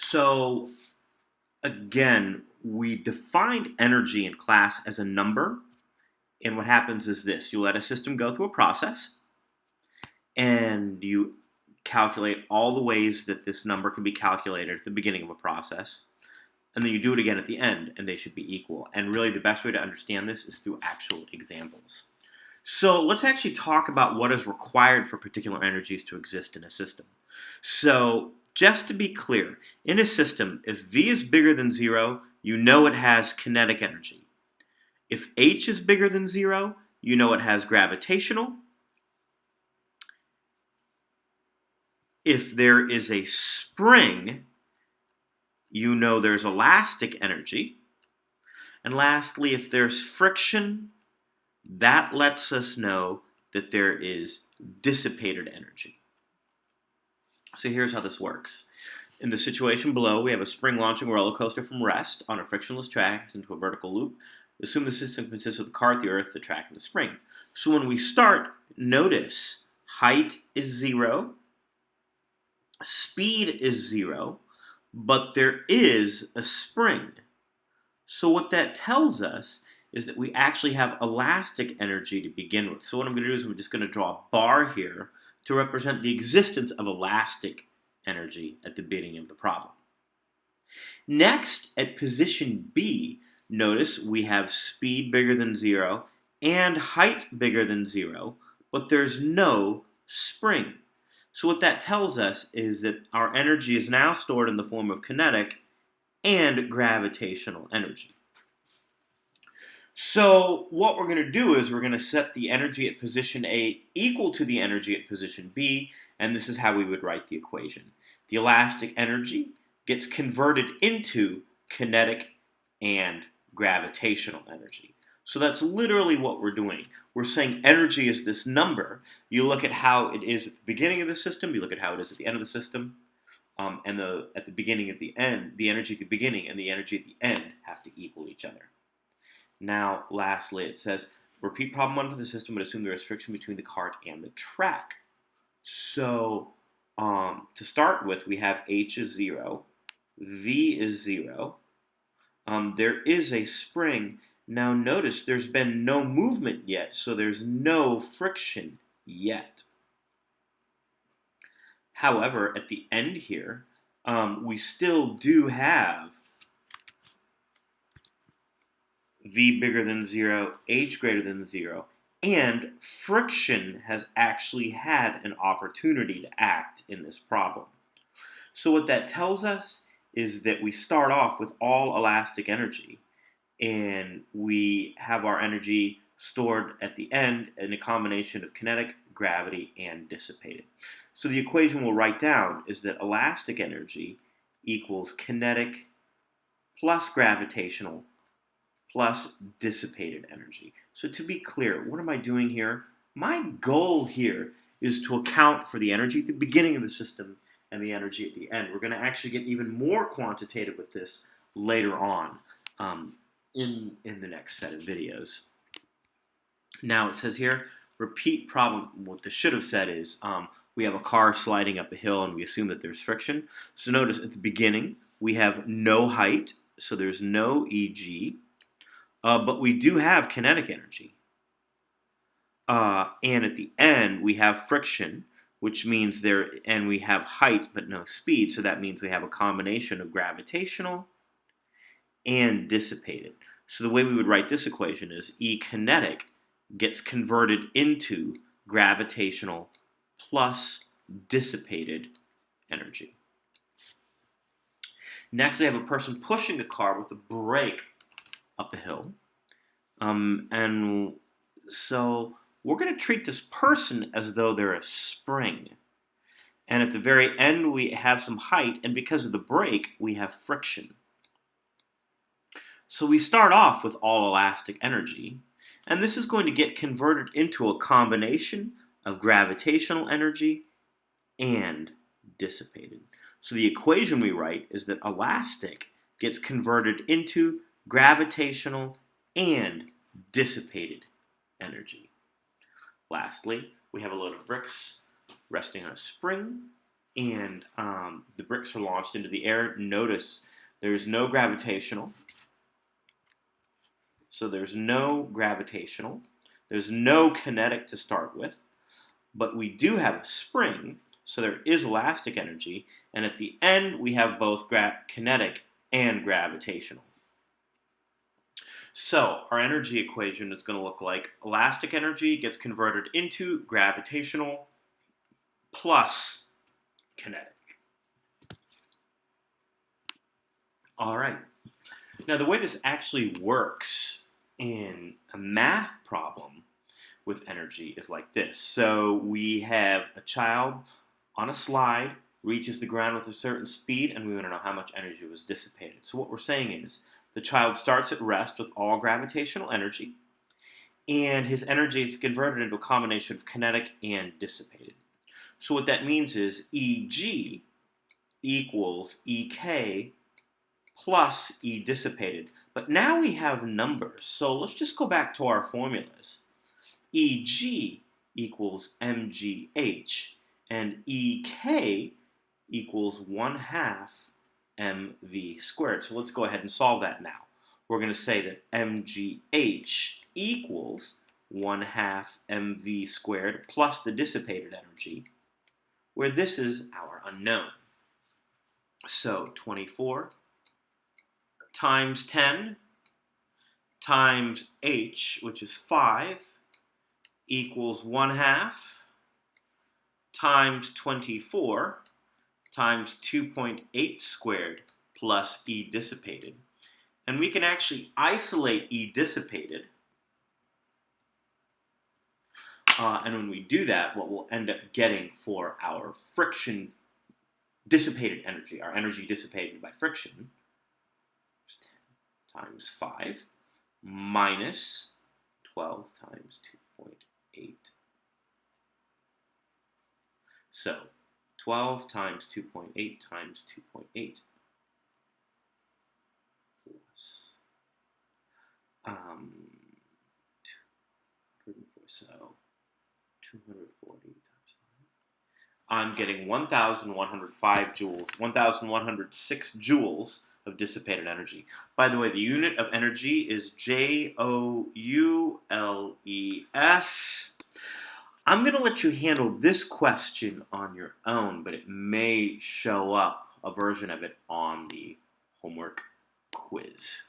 So again, we defined energy in class as a number, and what happens is this. You let a system go through a process, and you calculate all the ways that this number can be calculated at the beginning of a process, and then you do it again at the end, and they should be equal. And really the best way to understand this is through actual examples. So let's actually talk about what is required for particular energies to exist in a system. So just to be clear, in a system, if V is bigger than 0, you know it has kinetic energy. If H is bigger than 0, you know it has gravitational. If there is a spring, you know there's elastic energy. And lastly, if there's friction, that lets us know that there is dissipated energy. So here's how this works. In the situation below, we have a spring launching a roller coaster from rest on a frictionless track into a vertical loop. Assume the system consists of the car, the earth, the track, and the spring. So when we start, notice height is 0, speed is 0, but there is a spring. So what that tells us is that we actually have elastic energy to begin with. So what I'm going to do is I'm just going to draw a bar here to represent the existence of elastic energy at the beginning of the problem. Next, at position B, notice we have speed bigger than 0 and height bigger than 0, but there's no spring. So what that tells us is that our energy is now stored in the form of kinetic and gravitational energy. So what we're going to do is we're going to set the energy at position A equal to the energy at position B, and this is how we would write the equation. The elastic energy gets converted into kinetic and gravitational energy. So that's literally what we're doing. We're saying energy is this number. You look at how it is at the beginning of the system, you look at how it is at the end of the system, and at the beginning at the end, the energy at the beginning and the energy at the end have to equal each other. Now, lastly, it says, repeat problem 1 for the system, but assume there is friction between the cart and the track. So, to start with, we have H is 0, V is 0. There is a spring. Now, notice there's been no movement yet, so there's no friction yet. However, at the end here, we still do have V bigger than 0, H greater than 0, and friction has actually had an opportunity to act in this problem. So what that tells us is that we start off with all elastic energy, and we have our energy stored at the end in a combination of kinetic, gravity, and dissipated. So the equation we'll write down is that elastic energy equals kinetic plus gravitational plus dissipated energy. So to be clear, what am I doing here? My goal here is to account for the energy at the beginning of the system and the energy at the end. We're going to actually get even more quantitative with this later on in the next set of videos. Now it says here, repeat problem. What this should have said is we have a car sliding up a hill and we assume that there's friction. So notice at the beginning we have no height, so there's no EG. But we do have kinetic energy. And at the end, we have friction, which means and we have height but no speed, so that means we have a combination of gravitational and dissipated. So the way we would write this equation is E kinetic gets converted into gravitational plus dissipated energy. Next, we have a person pushing a car with a brake up a hill. And so we're going to treat this person as though they're a spring. And at the very end, we have some height, and because of the brake, we have friction. So we start off with all elastic energy, and this is going to get converted into a combination of gravitational energy and dissipated. So the equation we write is that elastic gets converted into gravitational and dissipated energy. Lastly, we have a load of bricks resting on a spring, and the bricks are launched into the air. Notice there's no gravitational. So there's no gravitational. There's no kinetic to start with. But we do have a spring, so there is elastic energy. And at the end, we have both kinetic and gravitational. So our energy equation is going to look like elastic energy gets converted into gravitational plus kinetic. All right. Now the way this actually works in a math problem with energy is like this. So we have a child on a slide, reaches the ground with a certain speed, and we want to know how much energy was dissipated. So what we're saying is the child starts at rest with all gravitational energy, and his energy is converted into a combination of kinetic and dissipated. So what that means is Eg equals Ek plus E dissipated. But now we have numbers, so let's just go back to our formulas. Eg equals mgh, and Ek equals 1/2 mv squared. So let's go ahead and solve that now. We're going to say that mgh equals 1/2 mv squared plus the dissipated energy, where this is our unknown. So 24 times 10 times h, which is 5, equals 1/2 times 24 times 2.8 squared plus E dissipated. And we can actually isolate E dissipated. And when we do that, what we'll end up getting for our friction dissipated energy, our energy dissipated by friction, is 10 times 5 minus 12 times 2.8. So 12 times 2.8 times 2.8 plus 204, so 240 times 5. I'm getting 1,105 joules, 1,106 joules of dissipated energy. By the way, the unit of energy is joules. I'm going to let you handle this question on your own, but it may show up, a version of it, on the homework quiz.